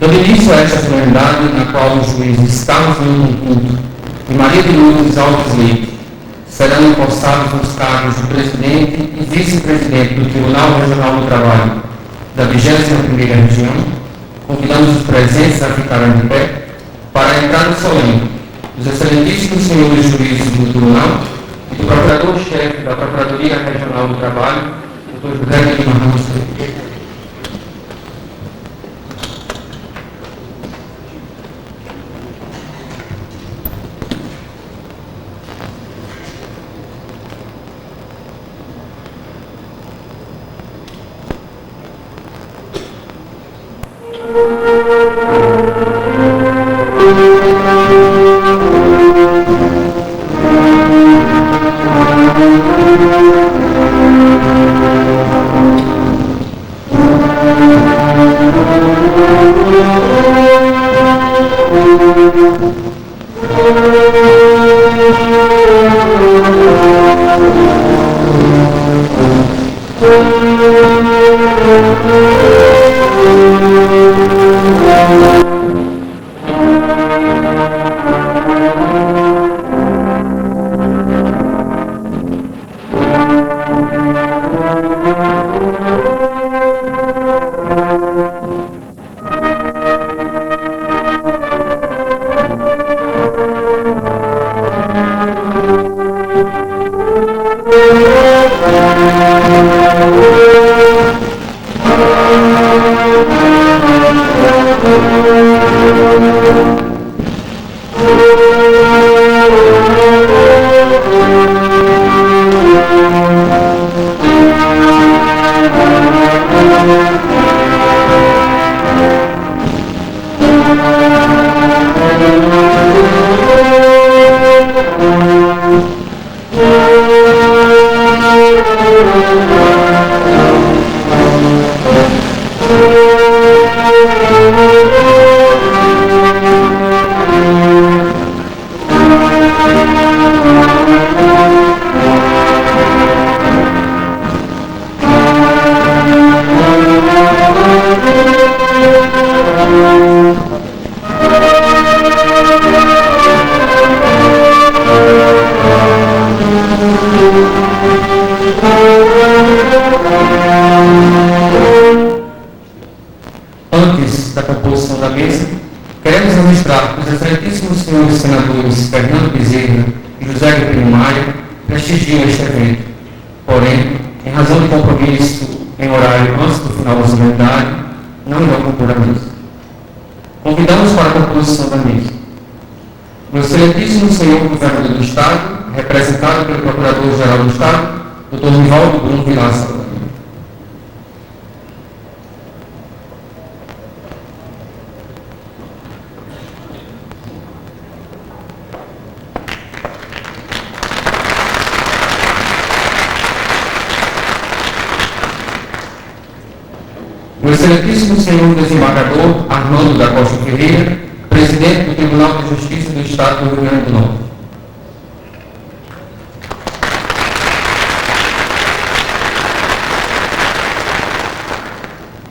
Dando início a esta solenidade, na qual os juízes Carlos Newton Pinto e Maria de Lourdes Alves Leite serão empossados nos cargos de presidente e vice-presidente do Tribunal Regional do Trabalho da 21ª Região, convidamos os presentes a ficarem de pé para a entrada solene dos excelentíssimos senhores juízes do Tribunal e do Procurador-Chefe da Procuradoria Regional do Trabalho, Dr. José de Lima Ramos Ferreira. Antes da composição da mesa, queremos registrar que os excelentíssimos senhores senadores Fernando Bezerra e José Gripino Maia prestigiam este evento. Porém, em razão de compromisso em horário antes do final da solenidade, não irão compor a mesa. Convidamos para a composição da mesa o excelentíssimo senhor governador do Estado, representado pelo Procurador-Geral do Estado, Dr. Nivaldo Bruno Vilaça. O excelentíssimo senhor desembargador Arnaldo da Costa Ferreira, presidente do Tribunal de Justiça do Estado do Rio Grande do Norte.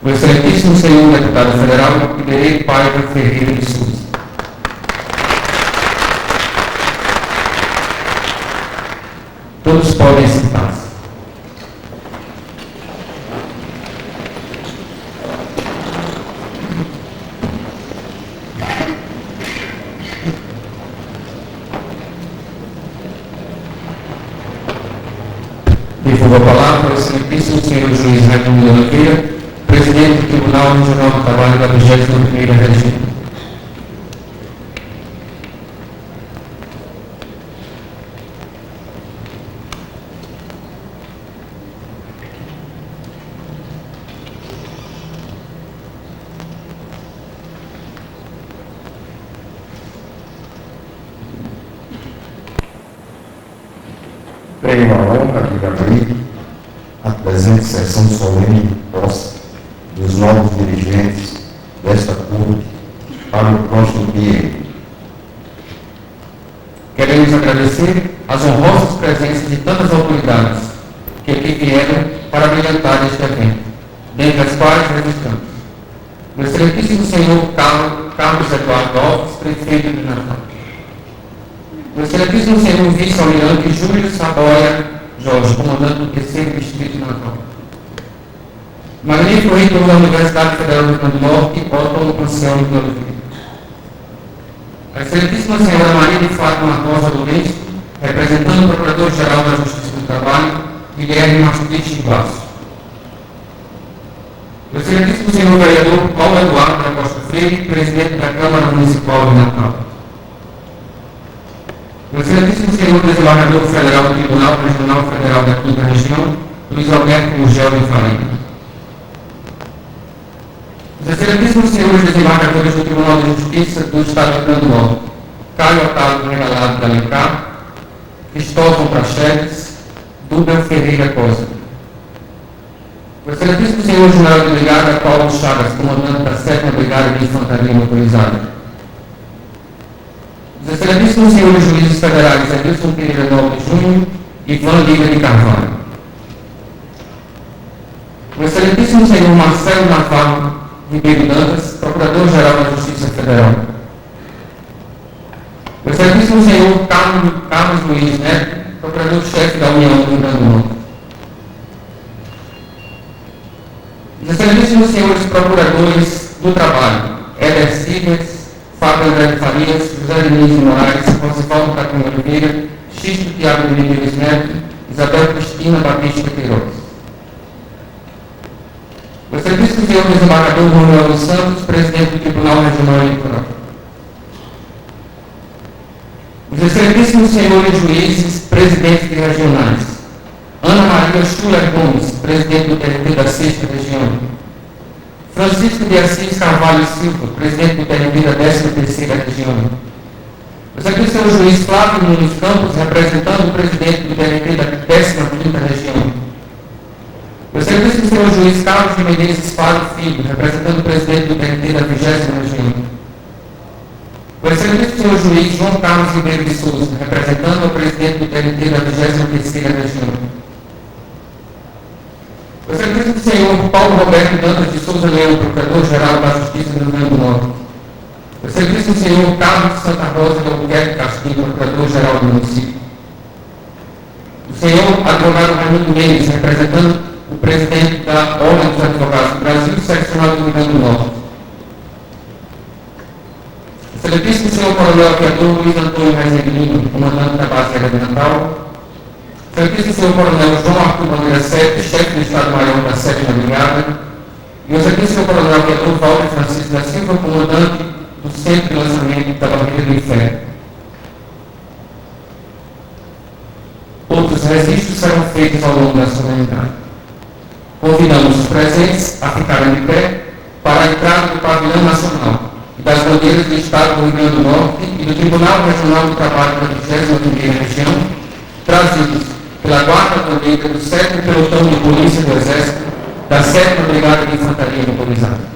O excelentíssimo senhor deputado federal Iberê Paiva Ferreira de Souza. Todos podem sentar-se. Devolvo a palavra ao excelentíssimo senhor juiz Raimundo Oliveira, presidente do Tribunal Regional do Trabalho da 21ª Região. Tenho a honra de abrir a presente sessão solene de posse dos novos dirigentes desta Corte para o próximo período. Queremos agradecer as honrosas presenças de tantas autoridades que aqui vieram para brilhantar este evento, dentre as quais registramos O Excelentíssimo Senhor Carlos Eduardo Alves, Prefeito de Natal. O Excelentíssimo Senhor Vice-Almirante Júlio Saboia Jorge, Comandante do 3º Distrito de Natal. Magnífico Reitor da Universidade Federal do Rio Grande do Norte, Otto Anciano de Oliveira. A Excelentíssima Senhora Maria de Fátima Rosa Lourenço, representando o Procurador-Geral da Justiça do Trabalho, Guilherme Mastite Basso. O Excelentíssimo Senhor Vereador Paulo Eduardo da Costa Freire, Presidente da Câmara Municipal de Natal. O Excelentíssimo Senhor Desembargador Federal do Tribunal Regional Federal da 5ª Região, Luiz Alberto Gugel de Faria. Os Excelentíssimos Senhores Desembargadores do Tribunal de Justiça do Estado do Rio Grande do Norte, Caio Otávio Regalado de Alencar, Cristóvão Prachedes, Dúbel Ferreira Costa. O Excelentíssimo Senhor General de Brigada Paulo Chagas, Comandante da 7ª Brigada de Infantaria Motorizada. Os Excelentíssimos Senhores Juízes Federais Edilson Pereira Nobre Júnior e Ivan Lima de Carvalho. O Excelentíssimo Senhor Marcelo Navarro Ribeiro Dantas, Procurador-Geral da Justiça Federal. O Excelentíssimo Senhor Carlos Luiz Neto, Procurador-Chefe da União do Rio Grande do Norte. Os Excelentíssimos Senhores Procuradores do Trabalho, Éder Silves, Fábio André de Farias, José Diniz de Moraes, Rosivaldo Catinho Oliveira, Xisto Tiago de Medeiros Neto, Isabel Cristina Batista Queiroz. O Excelentíssimo Senhor Desembargador Manuel dos Santos, Presidente do Tribunal Regional Eleitoral. Os Excelentíssimos Senhores Juízes, Presidentes de Regionais. Ana Maria Schuller Gomes, Presidente do TRT da 6ª Região. Francisco de Assis Carvalho Silva, Presidente do TRT da 13ª Região. O Excelentíssimo Senhor Juiz Flávio Nunes Campos, representando o Presidente do TRT da 15ª Região. O Excelentíssimo Senhor Juiz Carlos de Menezes Faro Filho, representando o Presidente do TRT da 20ª Região. O Excelentíssimo Senhor Juiz João Carlos Ribeiro de Souza, representando o Presidente do TRT da 23ª Região. O Excelentíssimo Senhor Paulo Roberto Dantas de Souza Leão, Procurador-Geral da Justiça do Rio Grande do Norte. O Excelentíssimo Senhor Carlos de Santa Rosa de Albuquerque Castilho, Procurador-Geral do Município. O Senhor Advogado Raimundo Mendes, representando o Presidente da Ordem dos Advogados do Brasil, seccional do Rio Grande do Norte. Excelentíssimo Senhor Coronel Aviador Luiz Antônio Rezende Lima, Comandante da Base Aérea de Natal. Excelentíssimo Senhor Coronel João Arthur Bandeira Sete, Chefe do Estado-Maior da 7ª Brigada. E o Excelentíssimo Coronel Aviador Walter Francisco da Silva, Comandante do Centro de Lançamento da Barreira do Inferno. Outros registros serão feitos ao longo da solenidade. Convidamos os presentes a ficarem de pé para a entrada do pavilhão nacional e das bandeiras do Estado do Rio Grande do Norte e do Tribunal Regional do Trabalho da 21ª Região, trazidos pela Guarda Bandeira do 7º Pelotão de Polícia do Exército da 7ª Brigada de Infantaria Motorizada.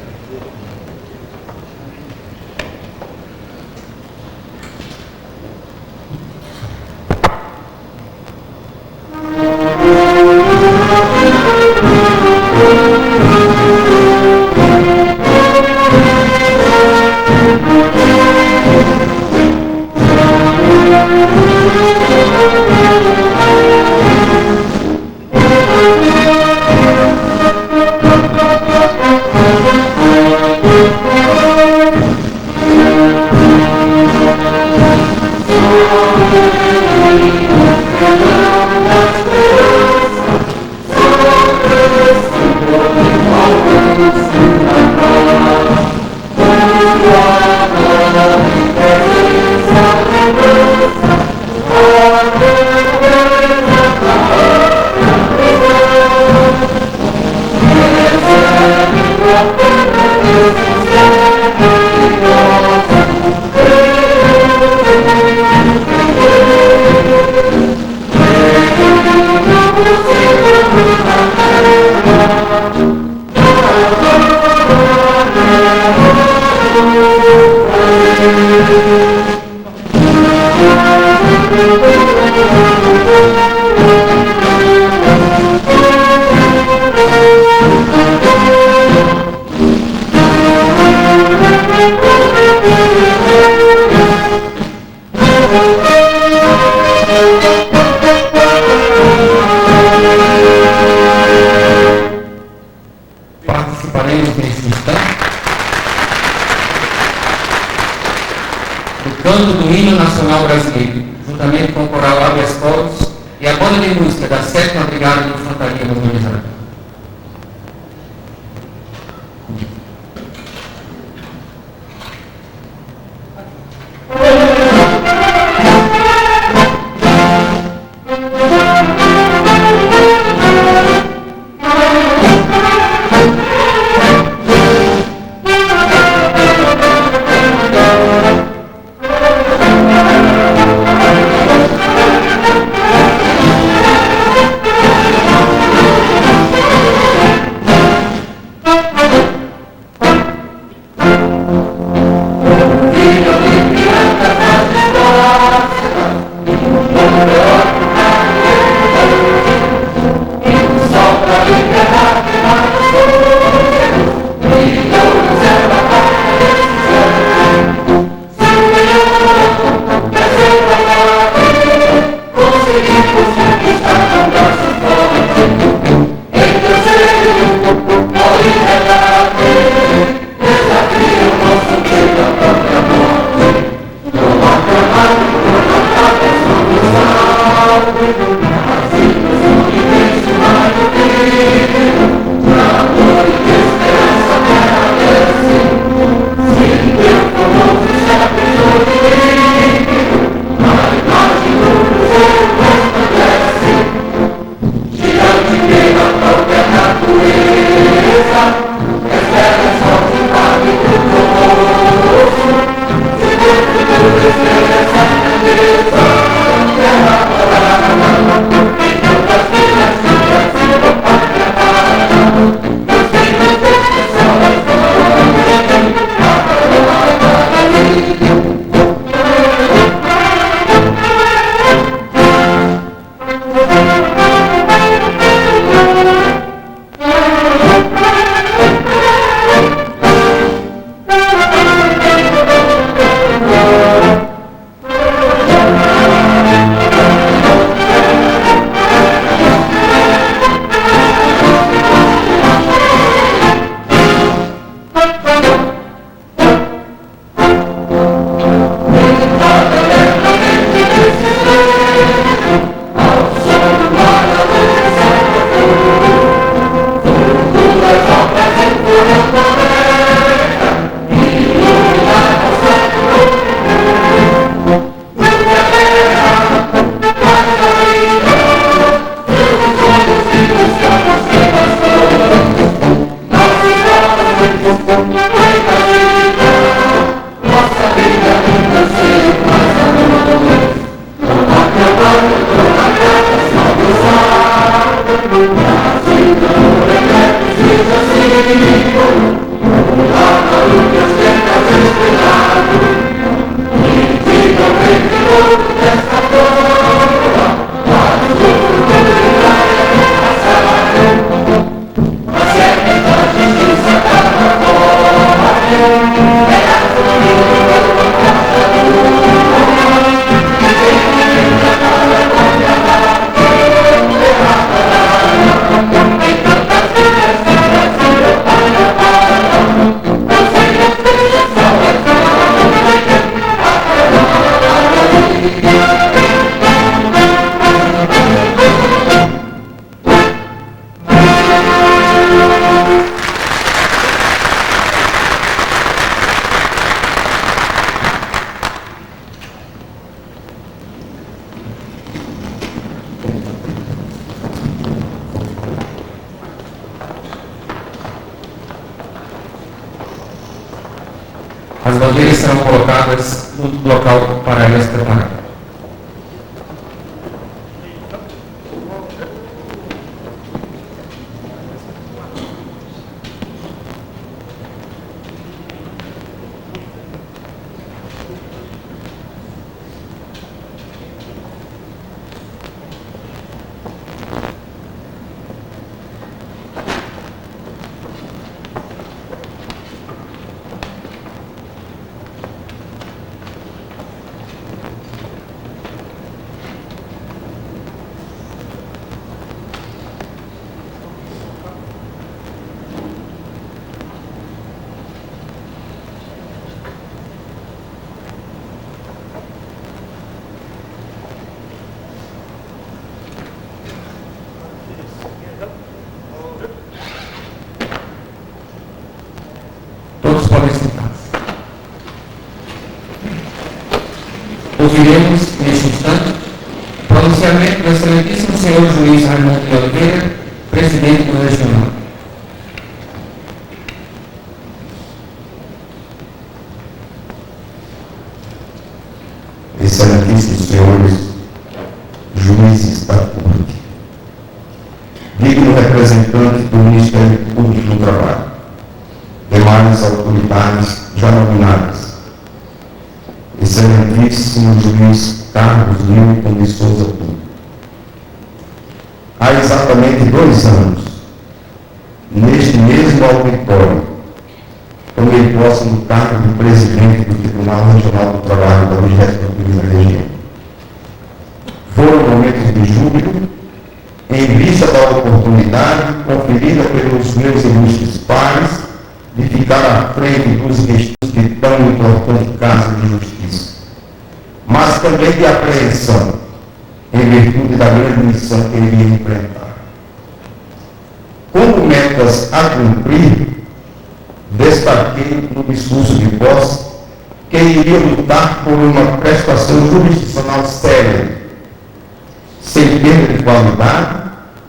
do Hino Nacional Brasileiro, juntamente com o coral Habeas Corpus e a banda de música da 7ª Brigada de Infantaria Motorizada. As bandeiras serão colocadas no local para elas preparar. pronunciamento do excelentíssimo senhor juiz Raimundo de Oliveira, presidente do Regional. Excelentíssimos senhores juízes da Corte, digno representante do Ministério Público do Trabalho, demais autoridades já nominadas, excelentíssimo juiz Carlos Newton de Souza Pinto. Há exatamente 2 anos, neste mesmo auditório, tomei posse no cargo de presidente do Tribunal Regional do Trabalho da 21ª Região. Foram momentos de júbilo, em vista da oportunidade conferida pelos meus ilustres pares de ficar à frente dos estudos de tão importante caso de justiça, mas também de apreensão, em virtude da grande missão que ele ia enfrentar. Como metas a cumprir, destaquei no discurso de posse que iria lutar por uma prestação jurisdicional séria, sem perda de qualidade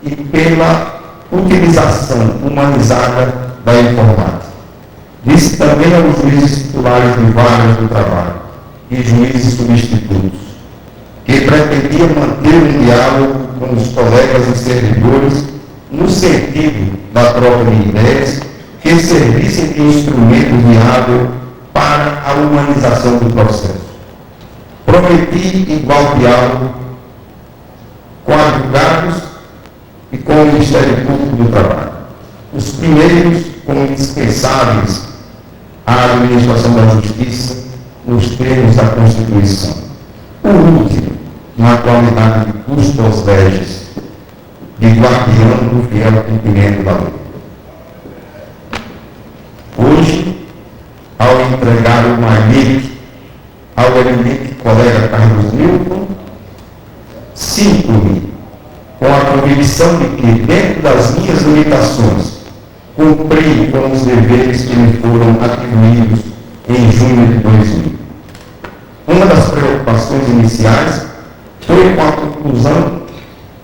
e pela utilização humanizada da informática. Disse também aos juízes titulares de vagas do trabalho e juízes substitutos que pretendia manter um diálogo com os colegas e servidores no sentido da troca de ideias que servissem de instrumento viável para a humanização do processo. Prometi igual diálogo com advogados e com o Ministério Público do Trabalho. Os primeiros como indispensáveis à administração da justiça nos termos da Constituição. O último, na qualidade de custos legis, de guardião do fiel cumprimento da lei. Hoje, ao entregar o MAIMIC ao eminente colega Carlos Newton, sinto-me com a convicção de que, dentro das minhas limitações, cumpri com os deveres que me foram atribuídos em junho de 2000. Uma das preocupações iniciais foi com a conclusão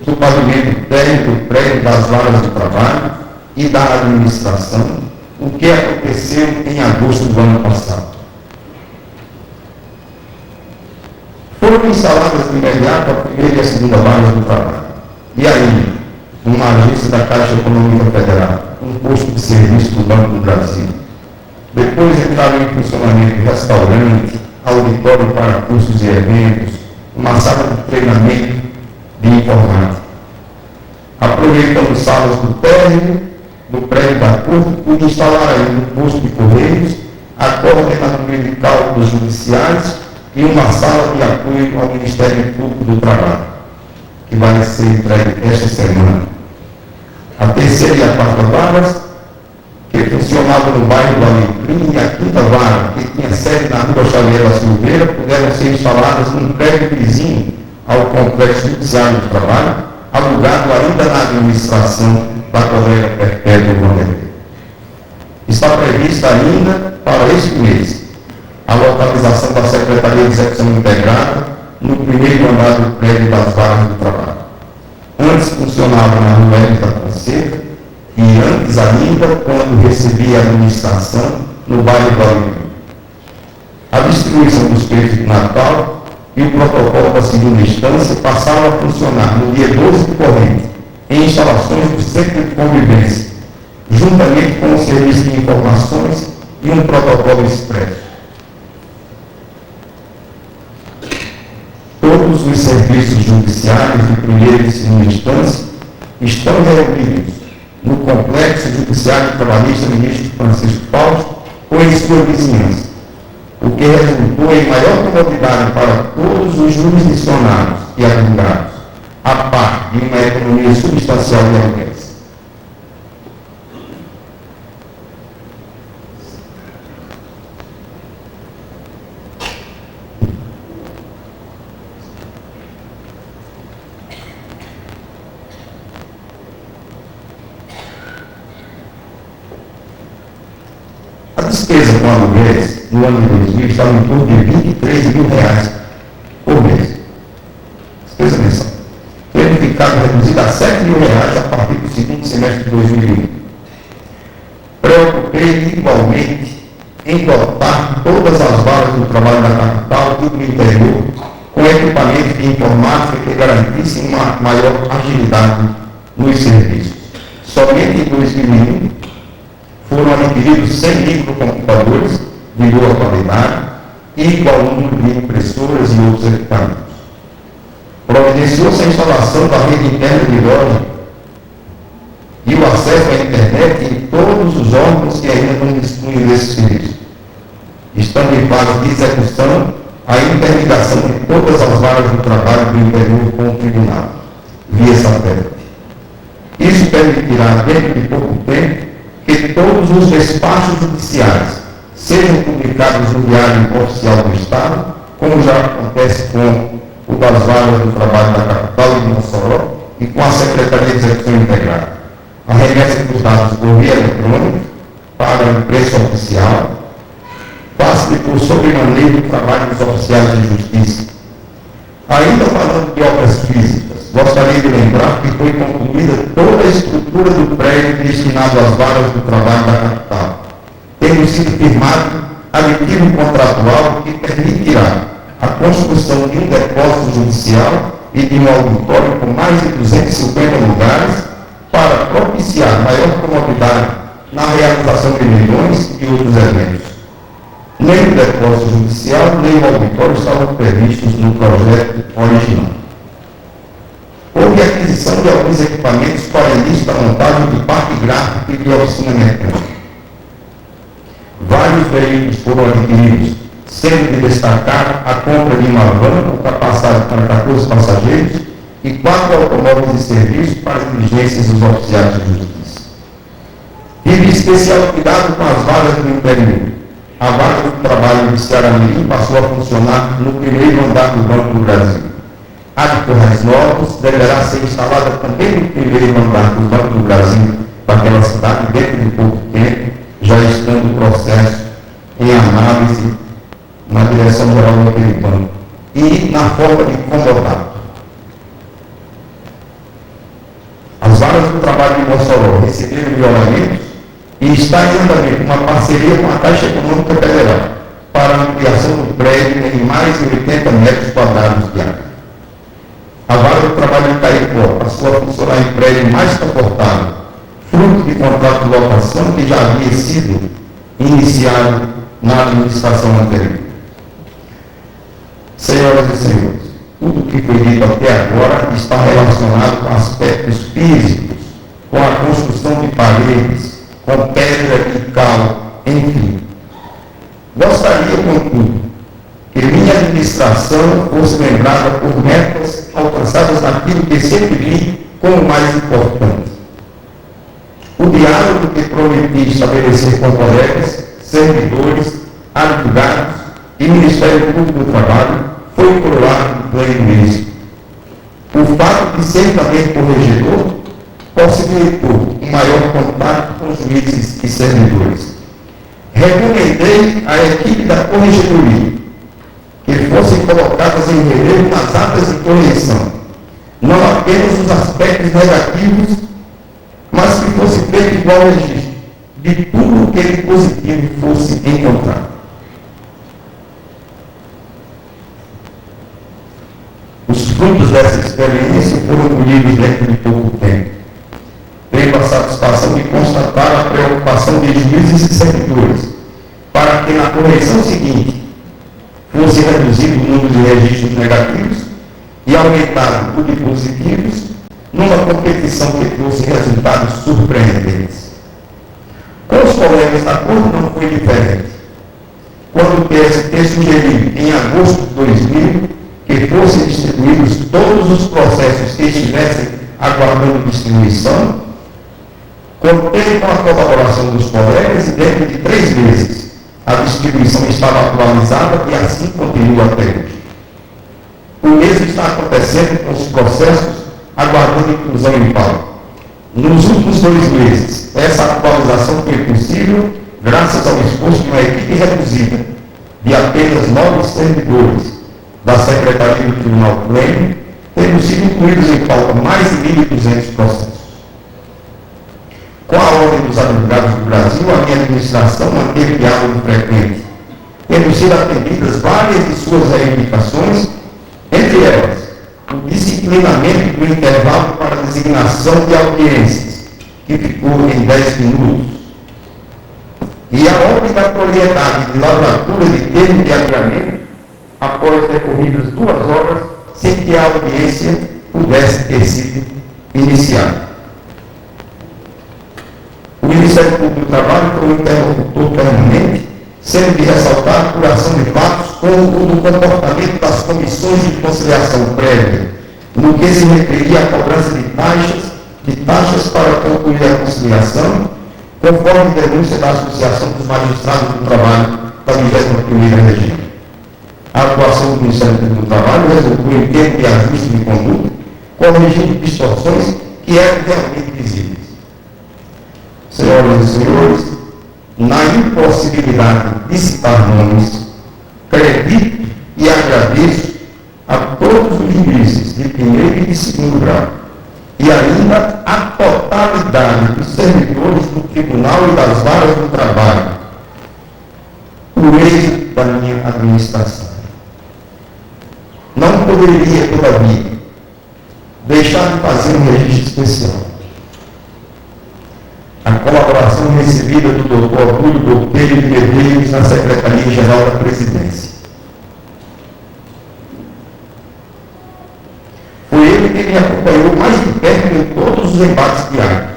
do pavimento técnico do prédio das varas de trabalho e da administração, o que aconteceu em agosto do ano passado. Foram instaladas de imediato a primeira e a segunda varas do trabalho. E aí, uma agência da Caixa Econômica Federal, um posto de serviço do Banco do Brasil. Depois entraram em funcionamento restaurante, auditório para cursos e eventos, uma sala de treinamento de informática. Aproveitando salas do térreo, do prédio da Corte, pude instalar ainda um posto de correios, a coordenadoria de cálculos judiciais e uma sala de apoio ao Ministério Público do Trabalho, que vai ser entregue esta semana. A terceira e a quarta varas, que funcionavam no bairro do Alecrim, e a quinta vara, que tinha sede na Rua Xavier da Silveira, puderam ser instaladas num prédio vizinho ao Complexo Judiciário do Trabalho, alugado ainda na administração da colega Perpétua Vanderlei. Está prevista ainda para este mês a localização da Secretaria de Execução Integrada no primeiro andar do prédio das varas do trabalho. Antes funcionava na Rua Hermes da Fonseca e antes ainda, quando recebia a administração, no bairro do Alecrim. A distribuição dos peitos de Natal e o protocolo da segunda instância passaram a funcionar no dia 12 de corrente, em instalações do Centro de Convivência, juntamente com o Serviço de Informações e um protocolo expresso. Todos os serviços judiciários de primeira e segunda instância estão reunidos no Complexo Judiciário Trabalhista Ministro Francisco Fausto ou em sua vizinhança, o que resultou em maior comodidade para todos os jurisdicionados e advogados, a par de uma economia substancial de aluguéis. A despesa com aluguéis no ano de 2000 estava em torno de R$ 23 mil por mês. Despesa mensal. ficado reduzido a R$ 7.000 a partir do segundo semestre de 2001. Preocupei igualmente em dotar todas as varas do trabalho da capital e do interior com equipamentos de informática que garantissem uma maior agilidade nos serviços. Somente em 2001 foram adquiridos 100 microcomputadores de boa qualidade e igual número de impressoras e outros equipamentos. Providenciou-se a instalação da rede interna de loja e o acesso à internet em todos os órgãos que ainda não dispunham desse serviço. Estando em fase de execução a interligação de todas as varas do trabalho do interior com o tribunal, via satélite. Isso permitirá, dentro de pouco tempo, que todos os despachos judiciais sejam publicados no Diário Oficial do Estado, como já acontece com o das varas do trabalho da capital de Mossoró e com a Secretaria de Execução Integrada. A remessa dos dados por via eletrônica para o preço oficial facilitou sobremaneira o trabalho dos oficiais de justiça. Ainda falando de obras físicas, gostaria de lembrar que foi concluída toda a estrutura do prédio destinado às varas do trabalho da capital, tendo sido firmado aditivo contratual que permitirá a construção de um depósito judicial e de um auditório com mais de 250 lugares para propiciar maior comodidade na realização de reuniões e outros eventos. Nem o depósito judicial, nem o auditório estavam previstos no projeto original. Houve aquisição de alguns equipamentos para início da montagem de parque gráfico e de oficina mecânica. Vários veículos foram adquiridos, sendo de destacar a compra de uma van com capacidade para 14 passageiros e 4 automóveis de serviço para as diligências dos oficiais de justiça. Tive especial cuidado com as varas do interior. A vara do trabalho de Ceará-Mirim passou a funcionar no primeiro andar do Banco do Brasil. A de Correios Novos deverá ser instalada também no primeiro andar do Banco do Brasil daquela cidade dentro de pouco tempo, já estando o processo em análise na direção-geral daquele banco e na forma de comodato. As varas do trabalho de Mossoró receberam melhoramentos e está em andamento uma parceria com a Caixa Econômica Federal para a ampliação do prédio em mais de 80 metros quadrados de área. A vara do trabalho de Caicó passou a funcionar em prédio mais confortável, fruto de contrato de locação que já havia sido iniciado na administração anterior. Senhoras e senhores, tudo o que foi dito até agora está relacionado com aspectos físicos, com a construção de paredes, com pedra e cal, enfim. Gostaria, contudo, que minha administração fosse lembrada por metas alcançadas naquilo que sempre vi como mais importante. O diálogo que prometi estabelecer com colegas, servidores, advogados e Ministério Público do Trabalho foi coroado no pleno êxito. O fato de ser também corregedor possibilitou um maior contato com os juízes e servidores. Recomendei à equipe da corregedoria que fossem colocadas em relevo nas atas de correção, não apenas os aspectos negativos, mas que fosse feito igual registro de tudo o que de positivo fosse encontrado. Os frutos dessa experiência foram colhidos dentro de pouco tempo. Tenho a satisfação de constatar a preocupação de juízes e servidores para que na correção seguinte fosse reduzido o número de registros negativos e aumentado o de positivos numa competição que trouxe resultados surpreendentes. Com os colegas da Corte não foi diferente. Quando o TST sugeriu, em agosto de 2000, que fossem distribuídos todos os processos que estivessem aguardando distribuição, contei com a colaboração dos colegas e dentro de 3 meses a distribuição estava atualizada e assim continua até hoje. O mesmo está acontecendo com os processos aguardando inclusão em pauta. Nos últimos 2 meses, essa atualização foi possível graças ao esforço de uma equipe reduzida de apenas 9 servidores da Secretaria do Tribunal Pleno, tendo sido incluídos em pauta mais de 1.200 processos. Com a Ordem dos Advogados do Brasil, a minha administração manteve diálogo frequente, tendo sido atendidas várias de suas reivindicações, entre elas, o disciplinamento do intervalo para a designação de audiências, que ficou em 10 minutos, e a obrigatoriedade de lavratura de termo de adiamento após decorridas 2 horas, sem que a audiência pudesse ter sido iniciada. O Ministério Público do Trabalho foi um interlocutor permanente, sendo de ressaltar a apuração de fatos como o do comportamento das comissões de conciliação prévia, no que se referia à cobrança de taxas para concluir a conciliação, conforme denúncia da Associação dos Magistrados do Trabalho da 21ª Região. A atuação do Ministério Público do Trabalho resultou em termo de ajuste de conduta, corrigindo distorções que eram realmente visíveis. Senhoras e senhores, na impossibilidade de citar nomes, acredito e agradeço a todos os juízes de primeiro e de segundo grau, e ainda a totalidade dos servidores do Tribunal e das Varas do Trabalho, o êxito da minha administração. Não poderia, todavia, deixar de fazer um registro especial. A colaboração recebida do Dr. Augusto Botelho de Medeiros na Secretaria-Geral da Presidência. Foi ele que me acompanhou mais de perto em todos os embates diários.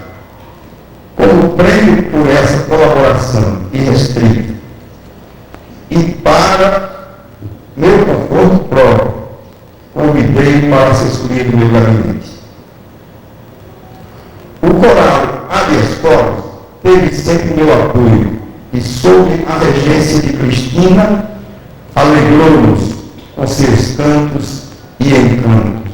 Como prêmio por essa colaboração irrestrita e para meu conforto próprio, convidei para a assessoria do meu gabinete. O coral Habeas Corpus teve sempre meu apoio e, sob a regência de Cristina, alegrou-nos com seus cantos e encantos.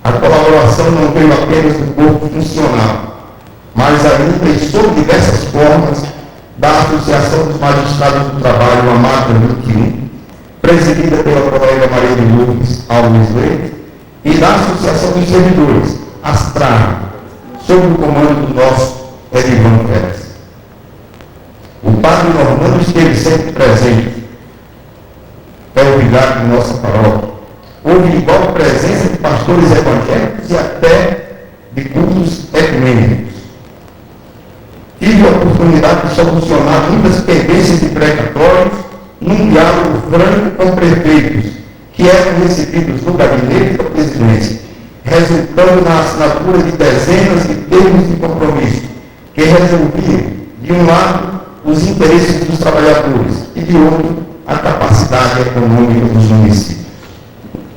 A colaboração não veio apenas do corpo funcional, mas ainda e sob diversas formas da Associação dos Magistrados do Trabalho, a MATA 21, presidida pela colega Maria de Lourdes Alves Leite, e da Associação dos Servidores, ASTRAR, sob o comando do nosso Edivan Pérez. O padre Normando esteve sempre presente, é o vigário de nossa paróquia. Houve igual presença de pastores evangélicos e até de cultos ecumênicos. Tive a oportunidade de solucionar muitas pendências de precatórios num diálogo franco com prefeitos, que eram recebidos no gabinete da presidência, resultando na assinatura de dezenas de termos de compromisso, que resolviam, de um lado, os interesses dos trabalhadores e, de outro, a capacidade econômica dos municípios.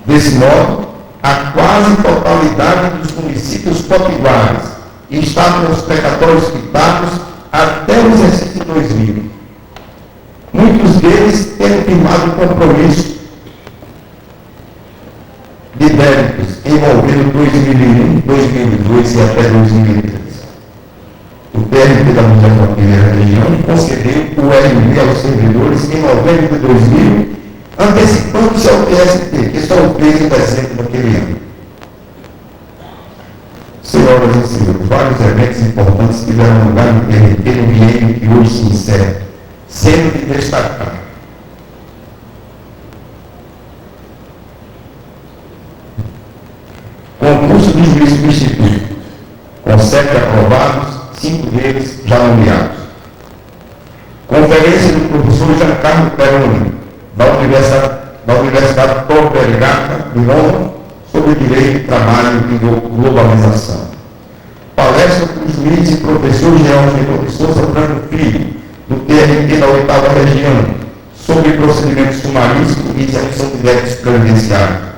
Desse modo, a quase totalidade dos municípios potiguares estavam com os precatórios quitados até o exercício 2000. Muitos deles tendo firmado compromisso de débitos envolvendo 2001, 2002 e até 2003. O TRT da 21ª Região concedeu o RV aos servidores em novembro de 2000, antecipando-se ao TST, que só o fez em dezembro daquele ano. Senhoras e senhores, vários eventos importantes tiveram lugar no TRT no biênio que hoje se encerra, sendo de destacar concurso do juiz do Instituto, com 7 aprovados, 5 deles já nomeados. Conferência do professor Giancarlo Peroni, da Universidade Tor Vergata de Roma, sobre direito, trabalho e globalização. Palestra do juiz e professor Geórgio de Souza Franco Filho, do TRT da 8ª Região, sobre procedimento sumarístico e execução de débitos previdenciários.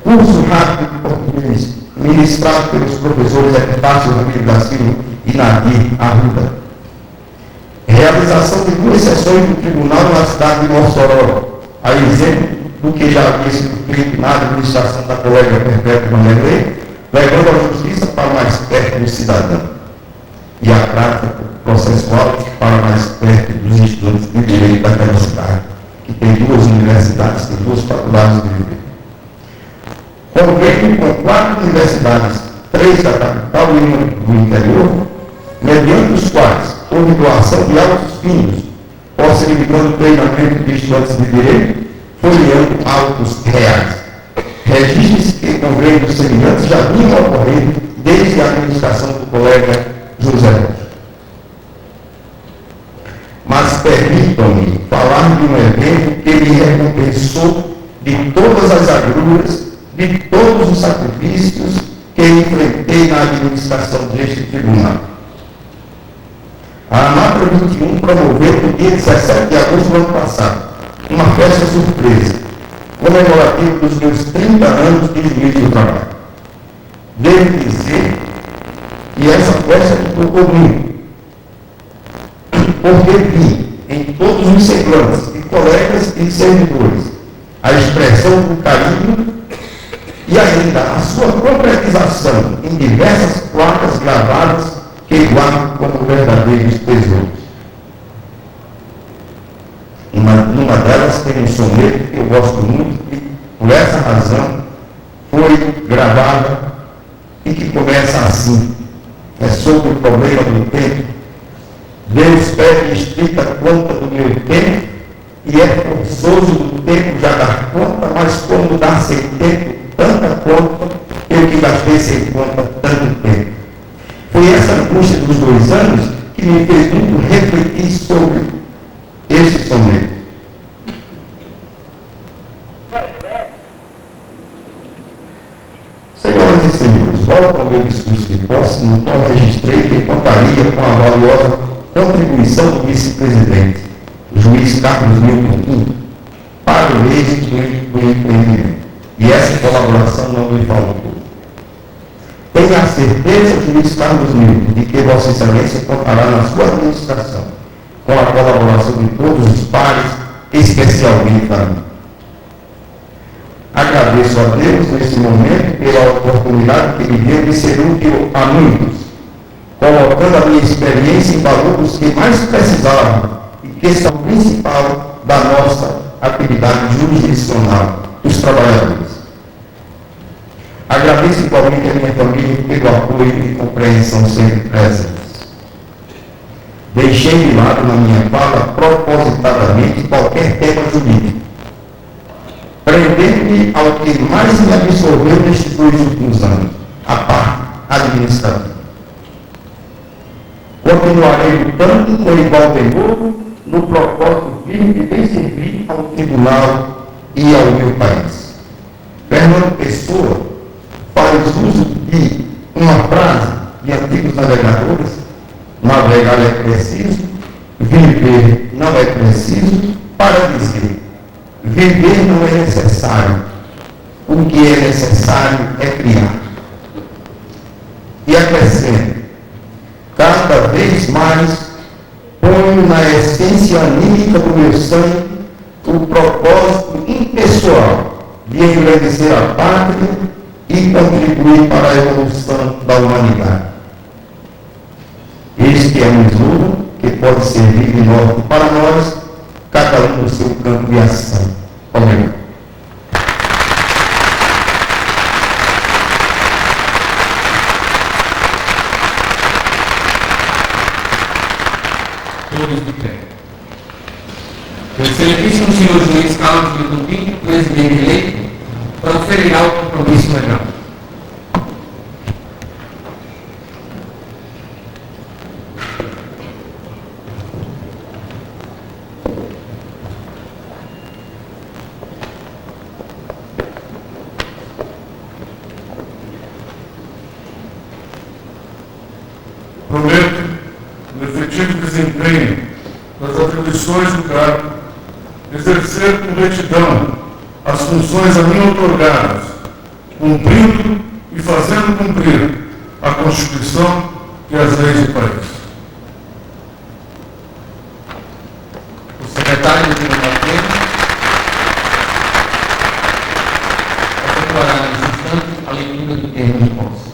Curso rápido de português, ministrado pelos professores Epitácio Ramiro da Silva e Nadir Arruda. Realização de 2 sessões do tribunal na cidade de Mossoró, a exemplo do que já havia sido feito na administração da colega Perpétua Manelê, levando a justiça para mais perto do cidadão e a prática processual para mais perto dos estudantes de direito daquela cidade, que tem 2 universidades, tem 2 faculdades de direito. convênio com 4 universidades, 3 da capital e 1 do interior, mediante os quais houve doação de altos pinos, possibilitando treinamento de estudantes de direito, folheando autos reais. Registre-se que convênios semelhantes já vinham ocorrendo desde a administração do colega José Rocha. Mas permitam-me falar de um evento que me recompensou de todas as agruras, de todos os sacrifícios que enfrentei na administração deste tribunal. A AMAPRA 21 promoveu no dia 17 de agosto do ano passado uma festa surpresa, comemorativa dos meus 30 anos de juiz do trabalho. Devo dizer que essa festa me tocou muito, porque vi em todos os semblantes de colegas e servidores a expressão do carinho e ainda a sua concretização em diversas placas gravadas que guardo como verdadeiros tesouros. Numa delas tem um soneto que eu gosto muito e, por essa razão, foi gravada e que começa assim. É sobre o problema do tempo. Deus pede estrita conta do meu tempo e é forçoso do tempo já dar conta, mas como dar sem tempo tanta conta, eu que gastei sem conta tanto tempo. Foi essa angústia dos 2 anos que me fez muito refletir sobre esse soneto. Senhoras e senhores, volto ao meu discurso de posse, no qual registrei que contaria com a valiosa contribuição do vice-presidente, o juiz Carlos Milton Pinto, para o êxito do empreendimento. E essa colaboração não me faltou. Tenho a certeza, juiz Carlos Milton, de que Vossa Excelência contará na sua administração com a colaboração de todos os pares, especialmente a mim. Agradeço a Deus nesse momento pela oportunidade que me deu de ser útil a muitos, colocando a minha experiência em valor dos que mais precisavam e que são o principal da nossa atividade jurisdicional, os trabalhadores. Agradeço igualmente a minha família pelo apoio e compreensão sempre presentes. Deixei de lado na minha fala propositadamente qualquer tema jurídico, prendendo-me ao que mais me absorveu nestes 2 últimos anos, a parte administrativa. Continuarei lutando com igual temor no propósito firme de bem servir ao tribunal e ao meu país. Fernando Pessoa faz uso de uma frase de antigos navegadores: navegar é preciso, viver não é preciso, para dizer: viver não é necessário, o que é necessário é criar. E acrescento: cada vez mais ponho na essência anímica do meu sangue o propósito impessoal de engrandecer a pátria e contribuir para a evolução da humanidade. Este é um slogan que pode servir de norte para nós, cada um no seu campo de ação. Obrigado. Todos de pé. Excelentíssimo senhor juiz Carlos Milton Pinto, presidente eleito, proferirá o compromisso legal. Prometo, no efetivo desempenho das atribuições do cargo, exercer com retidão as funções a mim outorgadas, cumprindo e fazendo cumprir a Constituição e as leis do país. O secretário do Tribunal Pleno efetuará nesse instante a leitura do termo de posse.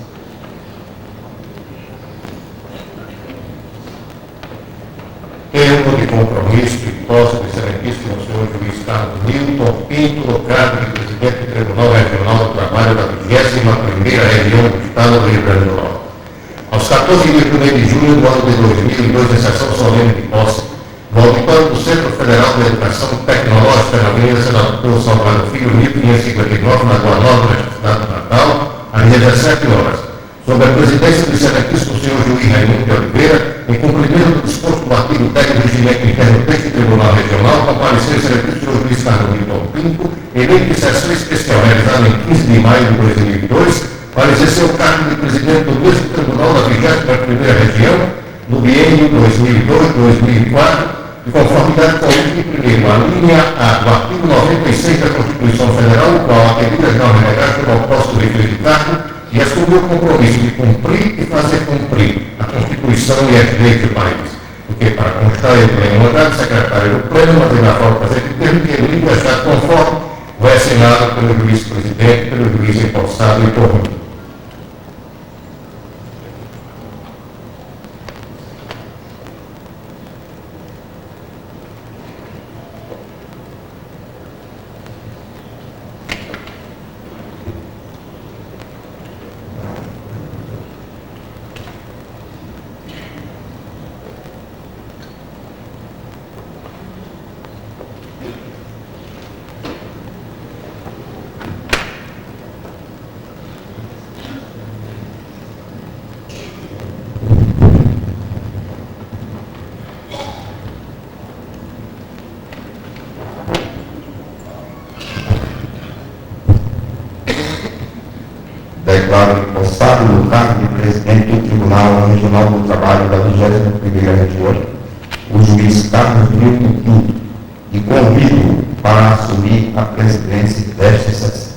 Termo de compromisso de posse do excelentíssimo senhor juiz Carlos Milton Pinto, no cargo de presidente do Tribunal Regional do Trabalho da 41ª região do Estado do Rio Grande do Norte. Aos 14 de 1 de junho do ano de 2002, em sessão solene de posse, no auditório do Centro Federal de Educação Tecnológica, na Avenida Senador Salgado Filho, 1559, na Rua Nova, na cidade de Natal, às 17 horas, sob a presidência do excelentíssimo senhor juiz Raimundo de Oliveira, em cumprimento do disposto do artigo 10 do Regimento Interno deste Tribunal Regional, compareceu o excelentíssimo senhor juiz Carlos Vitor Pinto, eleito em sessão especial realizada em 15 de maio de 2002, para exercer o cargo de presidente do mesmo Tribunal da 21ª Região, no biênio 2002-2004, de conformidade com o item 1º, a linha A do artigo 96 da Constituição Federal, o qual, atendidas normas legais, tomou posse do referido cargo e assumiu o compromisso de cumprir e fazer cumprir a Constituição e as leis do país. Porque, para constar em pleno mandato, o secretário do Pleno, mas na forma de fazer de termo que ele está conforme, vai assinado pelo juiz-presidente, pelo juiz empossado e por mim. Declaro empossado no cargo de presidente do Tribunal Regional do Trabalho da 21ª Região, o juiz Carlos Milton Pinto, e convido para assumir a presidência desta sessão.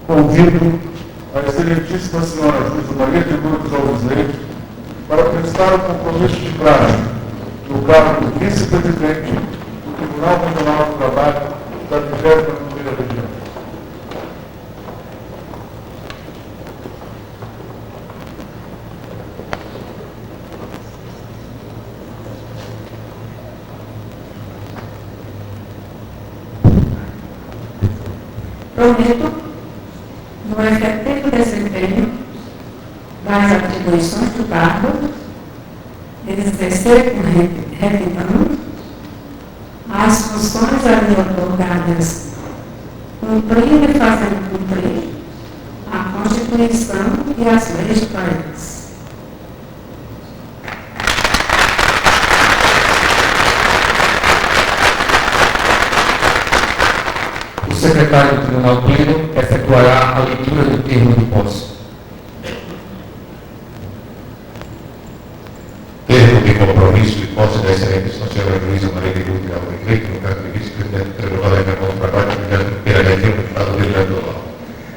Convido a excelentíssima senhora juíza Maria de Lourdes Alves Leite para prestar o compromisso de prática no cargo de vice-presidente do Tribunal Regional do Trabalho da 21ª Região. Prometo, no efetivo desempenho das atribuições do cargo, exercer com retidão as funções a mim otorgadas, cumprindo e fazendo cumprir a Constituição e as leis do país. O secretário do Tribunal Pleno efetuará a leitura do termo de posse. Termo de compromisso de posse da excelência senhora juíza Maria de Lourdes Alves Leite, no cargo de vice-presidente do Tribunal Regional do Trabalho da 21ª Região do Estado do Rio Grande do Norte.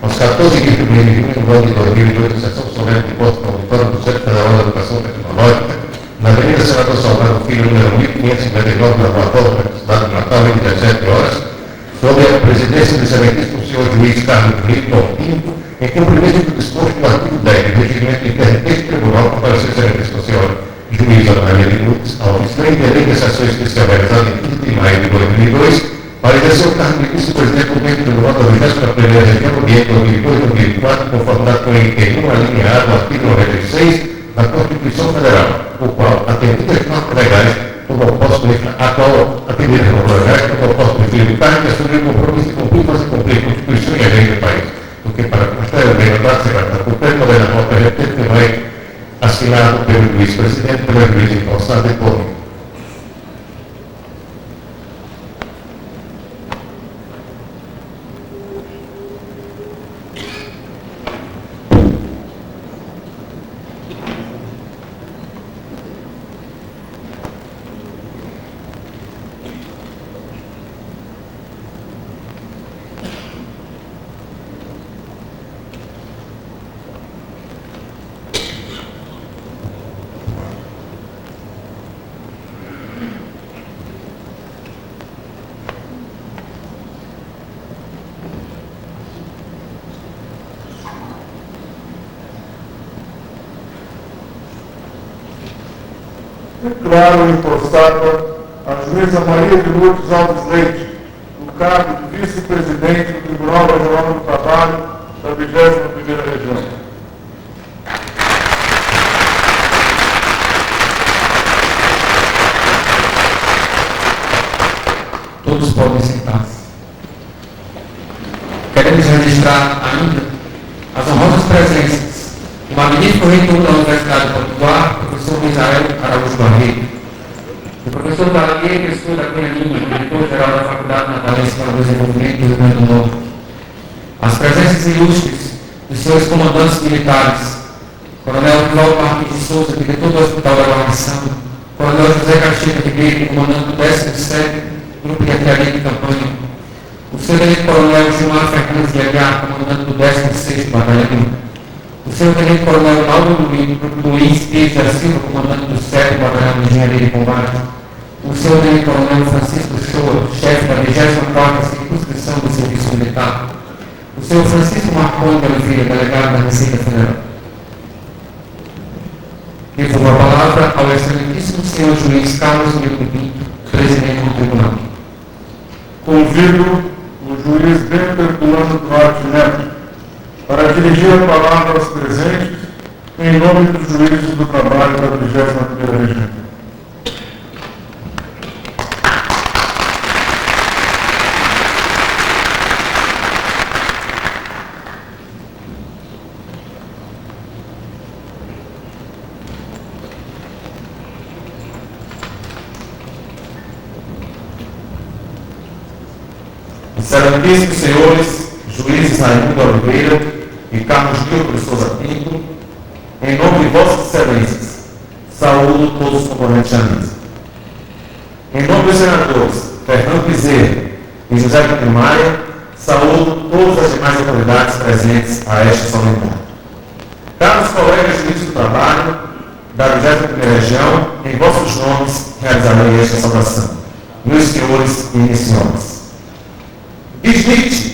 Aos 14 de 1 de junho do ano de 2002, em sessão solene de posse no auditório do Centro Federal de Educação Tecnológica, na Avenida Senador Salgado Filho, número 1559, na Rua Nova, na cidade de Natal, às 17 horas, sob a presidência do excelentíssimo senhor juiz Carlos Vitor Pinto, em cumprimento do disposto do artigo 10 do Regimento Interno deste Tribunal, compareceu a excelentíssima senhora juíza Maria de Lourdes Alves Leite, eleita em sessão especial realizada em 15 de maio de 2002, para exercer o cargo de vice-presidente do Tribunal da 21ª Região, no biênio 2002-2004, conformidade com o item 1, a linha A do artigo 96 da Constituição Federal. o qual atendida as normas legais do propósito atendida as normas legais do propósito tributário e assumir o compromisso de cumprir ou se cumprir a Constituição e a lei do país. Porque para constar a lei da secretaria da Cultura, poderá voltar a repente que vai assinado pelo vice-presidente, pelo vice-conselheiro de Polícia. Declaro empossada a juíza Maria de Lourdes Alves Leite, no cargo de vice-presidente do Tribunal Regional do Trabalho da 21ª Região. Todos podem sentar-se. Queremos registrar ainda as honrosas presenças do magnífico reitor da Universidade de Potiguar, professor Misael Araújo Barreto, o professor Dalier, que estuda aqui na linha, diretor-geral da Faculdade Natalense para o Desenvolvimento do Rio Grande do Norte. As presenças ilustres dos senhores comandantes militares, Coronel Rivaldo Marques de Souza, diretor do Hospital da Guarnição, Coronel José Caxias Ribeiro, comandante do 17º Grupo de Artilharia de Campanha, o Tenente Coronel Gilmar Fernandes de Aguiar, comandante do 16º Batalhão, o Sr. Tenente Coronel Mauro Luiz Pires da Silva, comandante do 7º Batalhão de Engenharia de Combate, o Sr. Tenente Coronel Francisco Shoa, chefe da 24ª Circunscrição do Serviço Militar, o Sr. Francisco Marconi de Oliveira, delegado da Receita Federal. Devolvo a palavra ao excelentíssimo Sr. Juiz Carlos Milton Pinto, presidente do Tribunal. Convido o juiz Bento Herculano Duarte Neto para dirigir a palavra aos presentes em nome dos juízes do trabalho da 21ª Região. Excelentíssimos senhores, juízes Raimundo Oliveira e Carlos Milton de Souza Pinto, em nome de vossas excelências, saúdo todos os componentes da mesa. Em nome dos senadores Fernando Bezerra e José Coutinho Maia, saúdo todas as demais autoridades presentes a esta solenidade. Caros colegas juízes do trabalho da 21ª Região, em vossos nomes realizarei esta saudação. Meus senhores e minhas senhoras, diz Nietzsche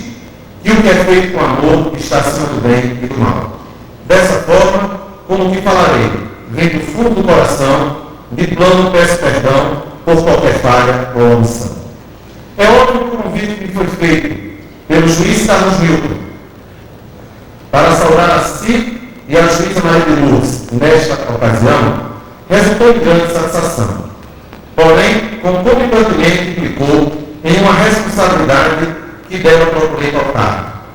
que o que é feito com amor está acima do bem e do mal. Dessa forma, como que falarei, vem do fundo do coração, de plano peço perdão por qualquer falha ou omissão. É óbvio que o convite que foi feito pelo juiz Carlos Milton para saudar a si e a juíza Maria de Lourdes nesta ocasião resultou em grande satisfação. Porém, concomitantemente implicou em uma responsabilidade que dela procurei tocar.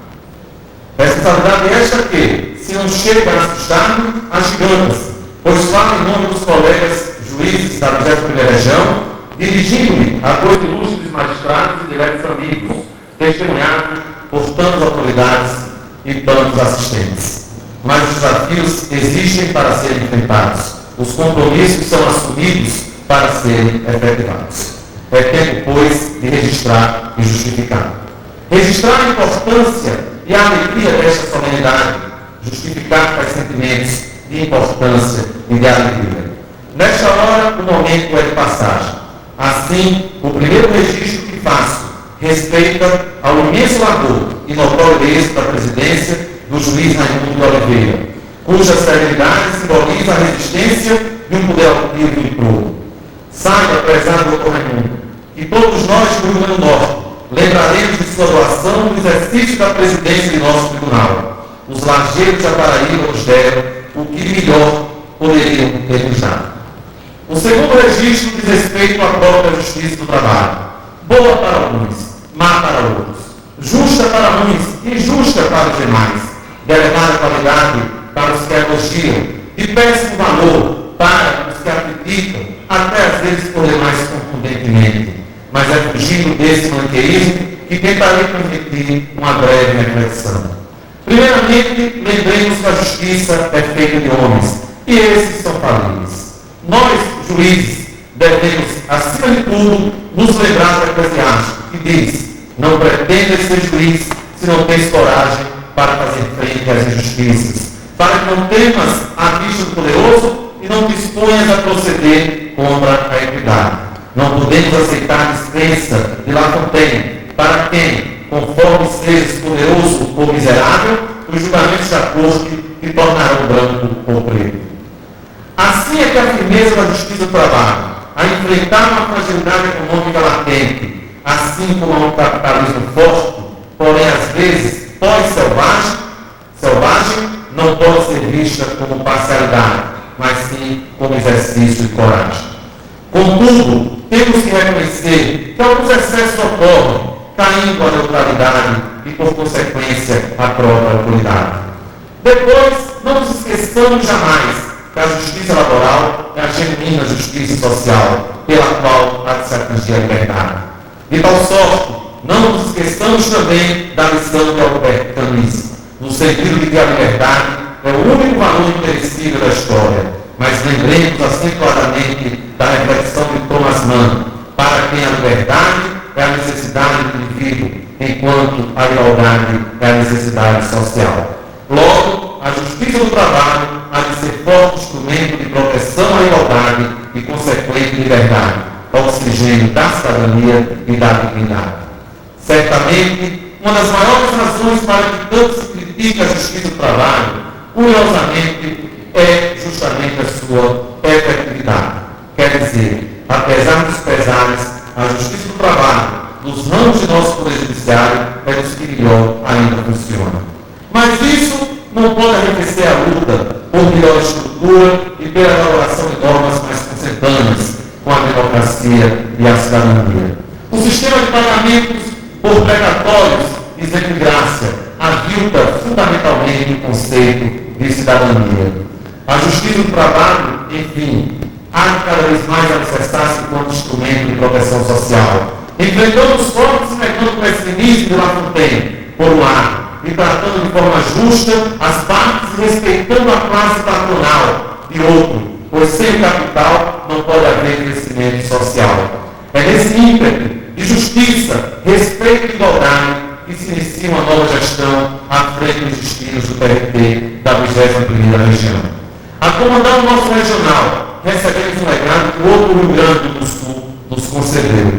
Responsabilidade esta que, se não chega a assustar-me, agiganta-se, pois falo em nome dos colegas juízes da 21ª Região, dirigindo-me a dois ilustres magistrados e diretos amigos, testemunhados por tantas autoridades e tantos assistentes. Mas os desafios existem para serem enfrentados, os compromissos são assumidos para serem efetivados. É tempo, pois, de registrar e justificar. Registrar a importância e a alegria desta solenidade, justificar tais sentimentos de importância e de alegria. Nesta hora, o momento é de passagem. Assim, o primeiro registro que faço respeita ao imenso labor e notório êxito da presidência do juiz Raimundo de Oliveira, cuja serenidade simboliza a resistência de um poder altivo e impróprio. Saiba, prezado Dr. Raimundo, que todos nós do Rio Grande do Norte lembraremos de sua doação no exercício da presidência de nosso tribunal. Os lageiros da Paraíba nos deram o que melhor poderiam ter nos dado. O segundo registro diz respeito à própria justiça do trabalho. Boa para alguns, má para outros. Justa para uns, injusta para os demais. De elevada qualidade para os que elogiam. De péssimo valor para os que acreditam, até às vezes por demais contundentemente. Mas é fugindo desse maniqueísmo que tentarei permitir uma breve reflexão. Primeiramente, lembremos que a justiça é feita de homens, e esses são falíveis. Nós, juízes, devemos, acima de tudo, nos lembrar do Eclesiástico, que diz: não pretendas ser juiz se não tens coragem para fazer frente às injustiças, para que não temas a vista do poderoso e não te exponhas a proceder contra a equidade. Não podemos aceitar descrença de La Fontaine, para quem, conforme sejas poderoso ou miserável, os julgamentos da corte te tornarão branco ou preto. Assim é que a firmeza da justiça do trabalho, a enfrentar uma fragilidade econômica latente, assim como um capitalismo forte, porém às vezes pós-selvagem, não pode ser vista como parcialidade, mas sim como exercício de coragem. Contudo, temos que reconhecer que alguns excessos ocorrem, caindo a neutralidade e, por consequência, a própria autoridade. Depois, não nos esqueçamos jamais que a justiça laboral é a genuína justiça social, pela qual há de se atingir a liberdade. De tal sorte, não nos esqueçamos também da lição que é o libertanismo, no sentido de que a liberdade é o único valor imperecível da história. Mas lembremos acentuadamente da reflexão de Thomas Mann, para quem a liberdade é a necessidade do indivíduo, enquanto a igualdade é a necessidade social. Logo, a justiça do trabalho há de ser forte instrumento de proteção à igualdade e consequente liberdade, oxigênio da cidadania e da dignidade. Certamente, uma das maiores razões para que tanto se critique a justiça do trabalho, curiosamente, é justamente a sua efetividade. Quer dizer, apesar dos pesares, a justiça do trabalho, nos ramos de nosso Poder Judiciário, é dos que melhor ainda funciona. Mas isso não pode arrefecer a luta por melhor estrutura e pela elaboração de normas mais consentâneas com a democracia e a cidadania. O sistema de pagamentos por precatórios e de graça avilta fundamentalmente o conceito de cidadania. A justiça do trabalho, enfim, há de cada vez mais manifestar-se enquanto instrumento de proteção social, enfrentando os fortes e negando o pessimismo de La Fontaine, por um lado, e tratando de forma justa as partes e respeitando a classe patronal, de outro, pois sem o capital não pode haver crescimento social. É nesse ímpeto de justiça, respeito e igualdade que se inicia uma nova gestão à frente dos destinos do TRT da 21ª região. A comandar o nosso regional, recebemos um legado que o outro Rio Grande do Sul nos concedeu.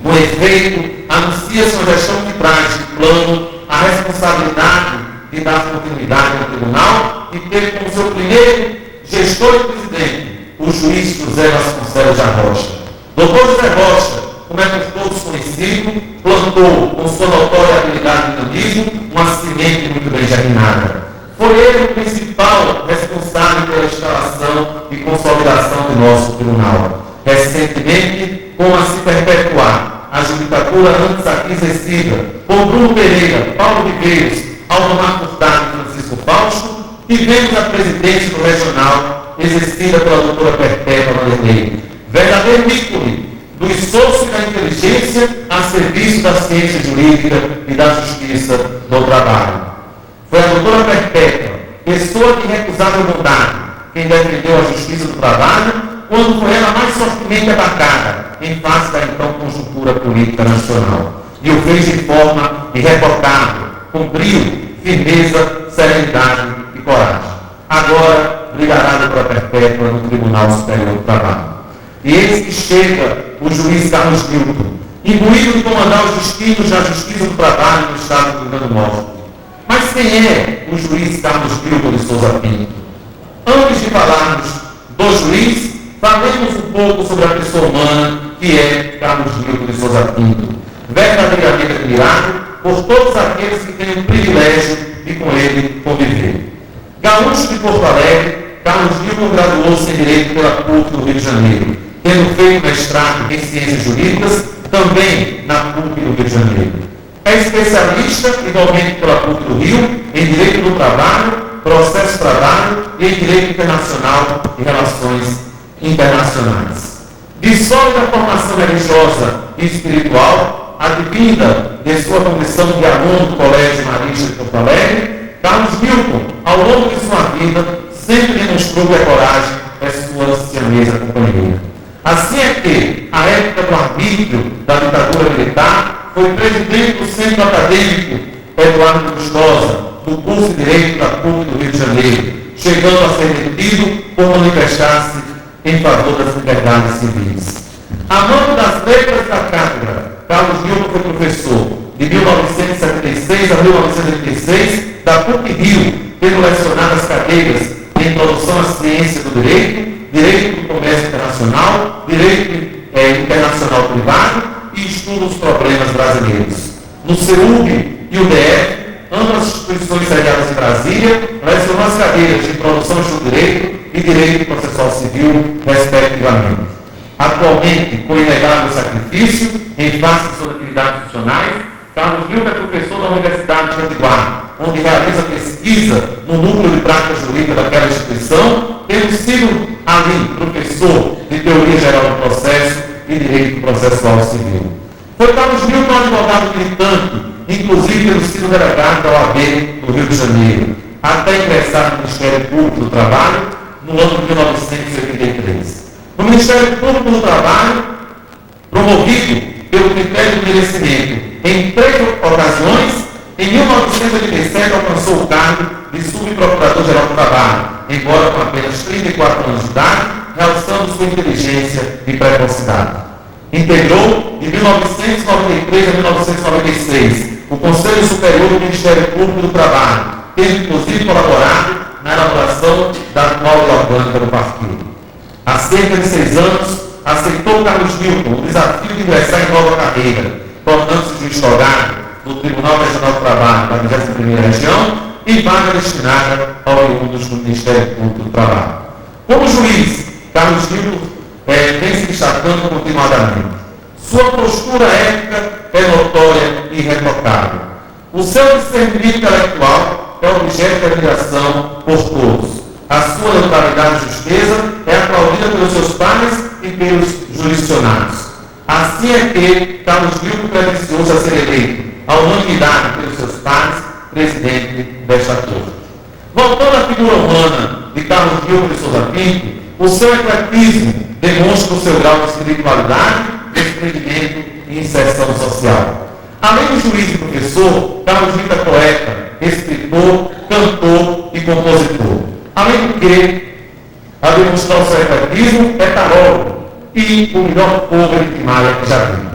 Com efeito, anuncia-se uma gestão que traz de plano a responsabilidade de dar continuidade ao tribunal e ter como seu primeiro gestor e presidente o juiz José Vasconcelos da Rocha. Doutor José Rocha, como é por todos conhecido, plantou com sua notória habilidade e dinamismo uma semente muito bem germinada. Foi ele o principal responsável pela instalação e consolidação do nosso tribunal. Recentemente, com a se perpetuar a judicatura antes aqui exercida por Bruno Pereira, Paulo Viveiros, Aldomar Furtado e Francisco Fausto, tivemos a presidência do regional exercida pela doutora Perpétua Vanderlei, verdadeiro ícone do esforço e da inteligência a serviço da ciência jurídica e da justiça do trabalho. Foi a doutora Perpétua, pessoa de irrecusável bondade, quem defendeu a justiça do trabalho, quando foi ela mais fortemente atacada em face da então conjuntura política nacional. E o fez de forma irretocável, com brio, firmeza, serenidade e coragem. Agora, brigará a doutora Perpétua no Tribunal Superior do Trabalho. E eis que chega o juiz Carlos Milton, imbuído de comandar os destinos da justiça do trabalho no estado do Rio Grande do Norte. Mas quem é o juiz Carlos Milton de Souza Pinto? Antes de falarmos do juiz, falemos um pouco sobre a pessoa humana que é Carlos Milton de Souza Pinto, verdadeiramente admirado por todos aqueles que têm o privilégio de com ele conviver. Gaúcho de Porto Alegre, Carlos Newton graduou-se em Direito pela PUC do Rio de Janeiro, tendo feito mestrado em Ciências Jurídicas, também na PUC do Rio de Janeiro. É especialista, igualmente pela PUC do Rio, em Direito do Trabalho, Processo de Trabalho e em Direito Internacional e Relações Internacionais. De sólida formação religiosa e espiritual, advinda de sua condição de aluno do Colégio Marista de Porto Alegre, Carlos Newton, ao longo de sua vida, sempre demonstrou que a coragem é sua siamesa companheira. Assim é que, à época do arbítrio da ditadura militar, foi presidente do Centro Acadêmico Eduardo Lustosa, do curso de Direito da PUC do Rio de Janeiro, chegando a ser detido por manifestar-se em favor das liberdades civis. Amando das letras da cátedra, Carlos Newton foi professor de 1976 a 1986 da PUC Rio, tendo lecionado as cadeiras de Introdução à Ciência do Direito, Direito do Comércio Internacional, Direito Internacional Privado e Estudo dos Problemas Brasileiros. No CEUB e o DF, ambas instituições sediadas em Brasília, lecionou as cadeiras de Introdução ao Direito e Direito Processual Civil, respectivamente. Atualmente, com inegável sacrifício, em face de suas atividades profissionais, Carlos Newton é professor da Universidade de Antiguá, onde realiza pesquisa no núcleo de prática jurídica daquela instituição, tendo sido ali professor de Teoria Geral do Processo e Direito Processual Civil. Foi Carlos Newton advogado militante, inclusive tendo sido delegado da OAB do Rio de Janeiro, até ingressar no Ministério Público do Trabalho no ano de 1983. No Ministério Público do Trabalho, promovido pelo critério de merecimento em 3 ocasiões, em 1987 alcançou o cargo de subprocurador-geral do Trabalho, embora com apenas 34 anos de idade, realçando sua inteligência e precocidade. Integrou, de 1993 a 1996, o Conselho Superior do Ministério Público do Trabalho, tendo inclusive colaborado na elaboração da atual lei orgânica do partido. Há cerca de 6 anos, aceitou Carlos Newton o desafio de ingressar em nova carreira, tornando-se juiz togado no Tribunal Regional do Trabalho da 21ª Região e vaga destinada ao oriundos do Ministério Público do Trabalho. Como juiz, Carlos Newton vem se destacando continuadamente. Sua postura ética é notória e irretocável. O seu discernimento intelectual é objeto de admiração por todos. A sua neutralidade e justeza é aplaudida pelos seus pares e pelos jurisdicionados. Assim é que Carlos Newton credenciou-se a ser eleito, à unanimidade pelos seus pares, presidente desta corte. Voltando à figura humana de Carlos Newton de Souza Pinto, o seu ecletismo demonstra o seu grau de espiritualidade, desprendimento e inserção social. Além de juiz e professor, Carlos Newton é poeta, escritor, cantor e compositor. Além do que, a demonstrar o seu ecletismo, é tarólogo e o melhor cover de Maia que já viu.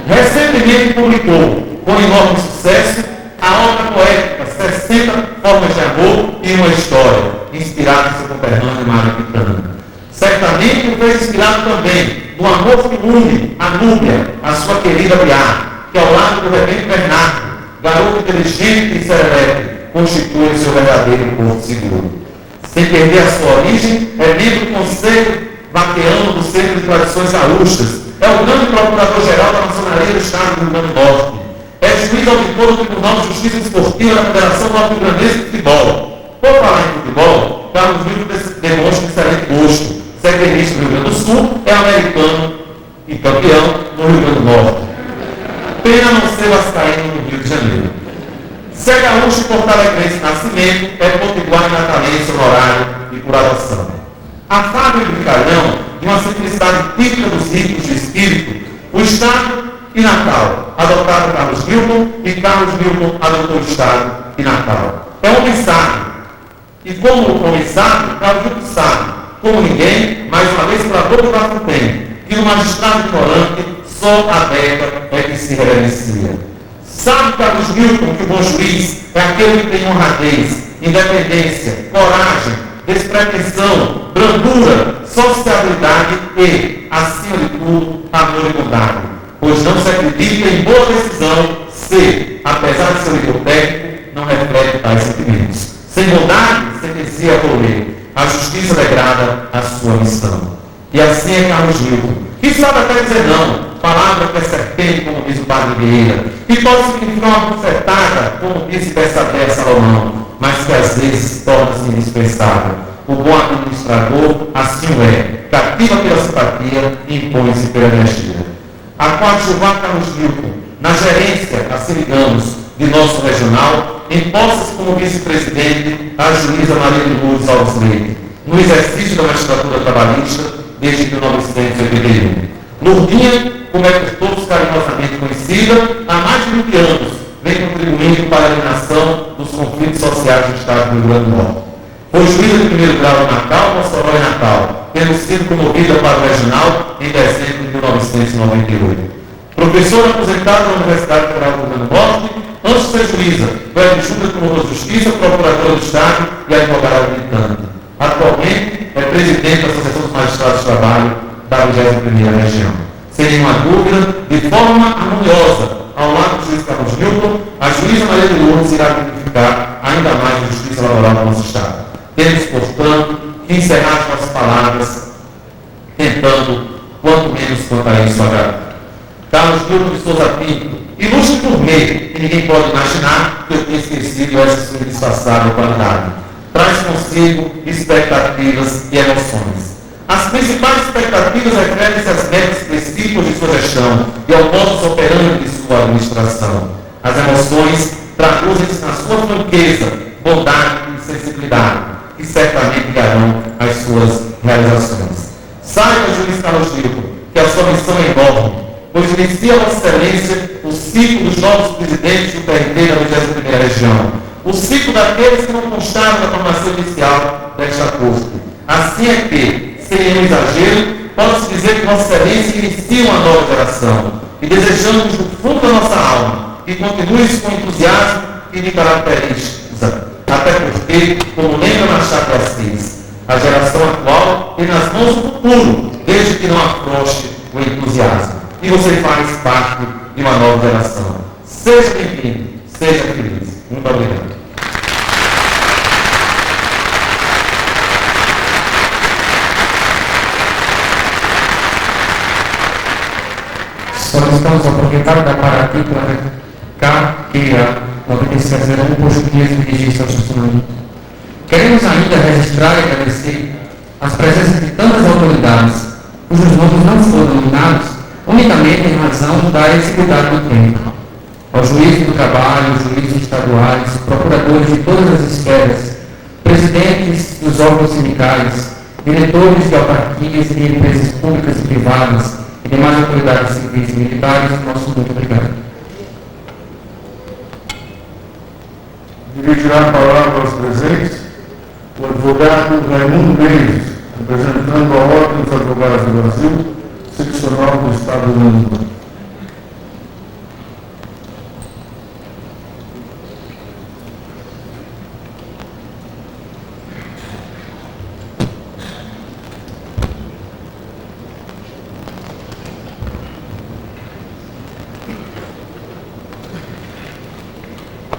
Recentemente publicou, com enorme sucesso, a obra poética 60 Formas de Amor e uma História, inspirada em seu conterrâneo Mário Quintana. Certamente o fez inspirado também no amor que une a Núbia, a sua querida Biá, que ao lado do Rebento Bernardo, garoto inteligente e serelepe, constitui o seu verdadeiro porto seguro. Sem perder a sua origem, é membro do Conselho Vaqueano do Centro de Tradições Gaúchas, é o grande procurador-geral da Maçonaria do Estado do Rio Grande do Norte, é juiz auditor do Tribunal de Justiça Esportiva da Federação Norte-Grandense de Futebol. Por falar em futebol, Carlos Newton demonstra um excelente gosto. Se é gremista do Rio Grande do Sul, é americano e campeão no Rio Grande do Norte. Pena não ser vascaíno no Rio de Janeiro. Se é gaúcho e porto-alegrense de nascimento, é potiguar e natalense honorário e por adoção. Afável e brincalhão, de uma simplicidade típica dos ricos de espírito, o Estado e Natal adotaram Carlos Newton e Carlos Newton adotou o Estado e Natal. É homem sábio. E como homem sábio, Carlos Newton sabe, como ninguém, mais uma vez para todo o Brasil tem, que no magistrado ignorante só a década é que se reverencia. Sabe Carlos Newton que o bom juiz é aquele que tem honradez, independência, coragem, despretensão, brandura, sociabilidade e, acima de tudo, amor e bondade. Pois não se acredita em boa decisão se, apesar de ser hipotético, não reflete tais sentimentos. Sem bondade, sentencia a correr. a justiça degrada a sua missão. E assim é Carlos Newton, que sabe até dizer não, palavra que é serpente, como diz o padre Vieira, que pode significar uma bufetada, como disse Bessabé Salomão, mas que às vezes torna-se indispensável. O bom administrador assim o é, cativa pela simpatia e impõe-se pela energia. A coadjuvar Carlos Newton, na gerência, assim digamos, de nosso regional, imposta-se como vice-presidente a juíza Maria de Lourdes Alves Leite, no exercício da magistratura trabalhista desde 1981. Lourdinha, como é por todos carinhosamente conhecida, há mais de 20 anos vem contribuindo para a eliminação dos conflitos sociais do Estado do Rio Grande do Norte. Foi juíza de primeiro grau em Natal, Mossoró e Natal, tendo sido promovida para o regional em dezembro de 1998. Professora aposentada na Universidade Federal do Rio Grande do Norte, antes de ser juíza, foi adjunta do Tribunal de Justiça, procuradora do Estado e advogada militante. Atualmente é presidente da Associação dos Magistrados de Trabalho da 21ª Região. Sem nenhuma dúvida, de forma harmoniosa, ao lado do juiz Carlos Newton, a juíza Maria de Lourdes irá dignificar ainda mais a justiça laboral do nosso Estado. Temos, portanto, que encerrar as nossas palavras tentando, quanto menos quanto a isso, agradar. Carlos Newton de Souza Pinto, ilustre gourmet, que ninguém pode imaginar que eu tenha esquecido essa sua indispensável qualidade. Traz consigo expectativas e emoções. As principais expectativas referem-se às metas princípios de sua gestão e ao modus operandi de sua administração. As emoções traduzem-se na sua franqueza, bondade e sensibilidade, que certamente guiarão as suas realizações. Saiba, juiz Carlos Newton, que a sua missão é enorme, pois inicia a Vossa Excelência o ciclo dos novos presidentes do PRT da 21ª Região, o ciclo daqueles que não constaram na formação inicial desta corte. Assim é que, sem nenhum exagero, pode-se dizer que Vossa Excelência inicia uma nova geração e desejamos do fundo da nossa alma que continue com entusiasmo e de característica, até porque, como lembra Machado de Assis, a geração atual tem nas mãos o futuro, desde que não afrouxe o entusiasmo. E você faz parte de uma nova geração. Seja bem-vindo, seja feliz. Muito obrigado. Solicitamos ao proprietário da partícula KQA 9701 português de registro ao estacionamento. Queremos ainda registrar e agradecer as presenças de tantas autoridades cujos nomes não foram nominados unicamente em razão da exiguidade do tempo. Aos juízes do trabalho, juízes estaduais, procuradores de todas as esferas, presidentes dos órgãos sindicais, diretores de autarquias e de empresas públicas e privadas e demais autoridades civis e militares, nosso muito obrigado. Dirigirá a palavra aos presentes o advogado Raimundo Mendes, representando a Ordem dos Advogados do Brasil, seccional do Estado do Rio Grande do Norte.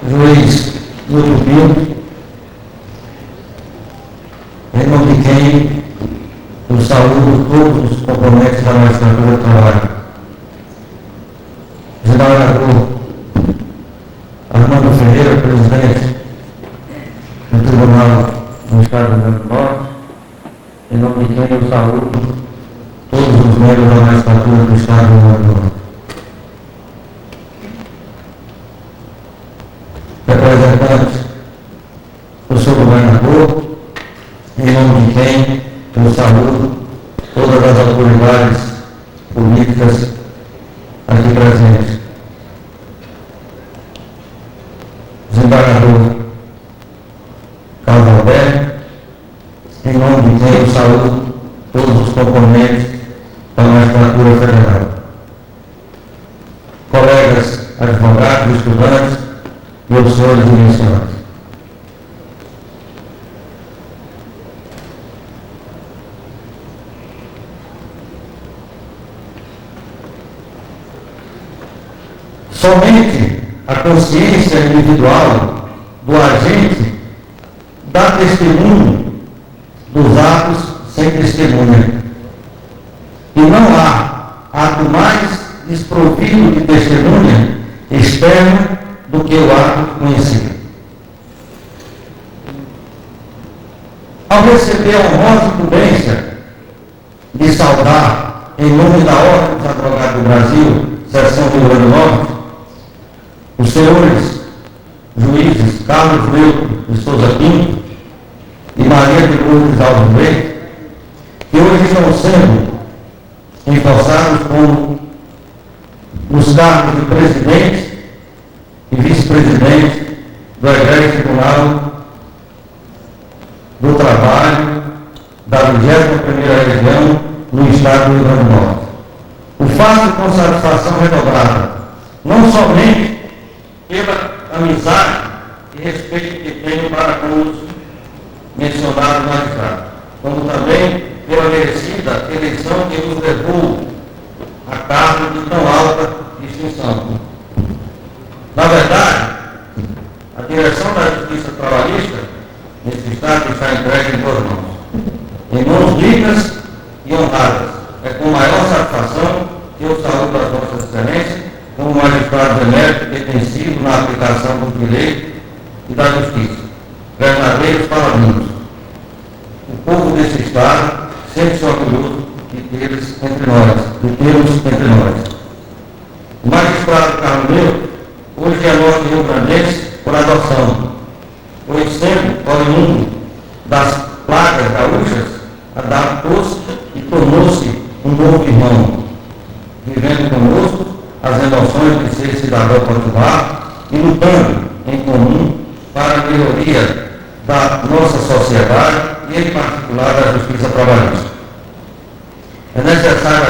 Juiz Newton Pinto, em nome de quem eu saúdo todos os componentes da magistratura do trabalho. Desembargador Armando Ferreira, presidente do Tribunal do Estado do Rio Grande do Norte, em nome de quem eu saúdo todos os membros da magistratura do Estado do Rio Grande do Norte. Representantes do seu governador, em nome de quem eu saúdo todas as autoridades políticas aqui presentes. Desembargador Carlos Alberto, em nome de quem eu saúdo todos os componentes da magistratura federal. Colegas advogados, estudantes, meus senhores e minhas senhoras. Somente a consciência individual do agente dá testemunho do atos sem testemunha. E não há ato mais desprovido de testemunha externa do que o ato conhecido. Ao receber a honrosa incumbência de saudar, em nome da Ordem dos Advogados do Brasil, Seção do Rio Grande do Norte, os senhores juízes Carlos Leuco de Souza Pinto e Maria de Lourdes Alves Leite, que hoje estão sendo empossados como os cargos de presidente e vice-presidente do Egrégio Tribunal do Trabalho da 21ª Região no Estado do Rio Grande do Norte. O faço com satisfação redobrada, não somente pela amizade e respeito que tenho para com os mencionados magistrados, como também pela merecida eleição que nos levou a cargo de tão alta distinção. Na verdade, a direção da Justiça Trabalhista nesse Estado está entregue em duas mãos, em mãos limpas e honradas. É com maior satisfação que eu saúdo as vossas excelências como magistrados eméritos que têm sido na aplicação do direito e da justiça, verdadeiros paladinos. O povo desse Estado sente-se orgulhoso de tê-los entre nós. O magistrado Carlos Leuco hoje é nosso rio-grandense por adoção, pois sendo oriundo das plagas gaúchas, adaptou-se e tornou-se um novo irmão, vivendo conosco as emoções de ser cidadão particular e lutando em comum para a melhoria da nossa sociedade e, em particular, da justiça trabalhista. É necessário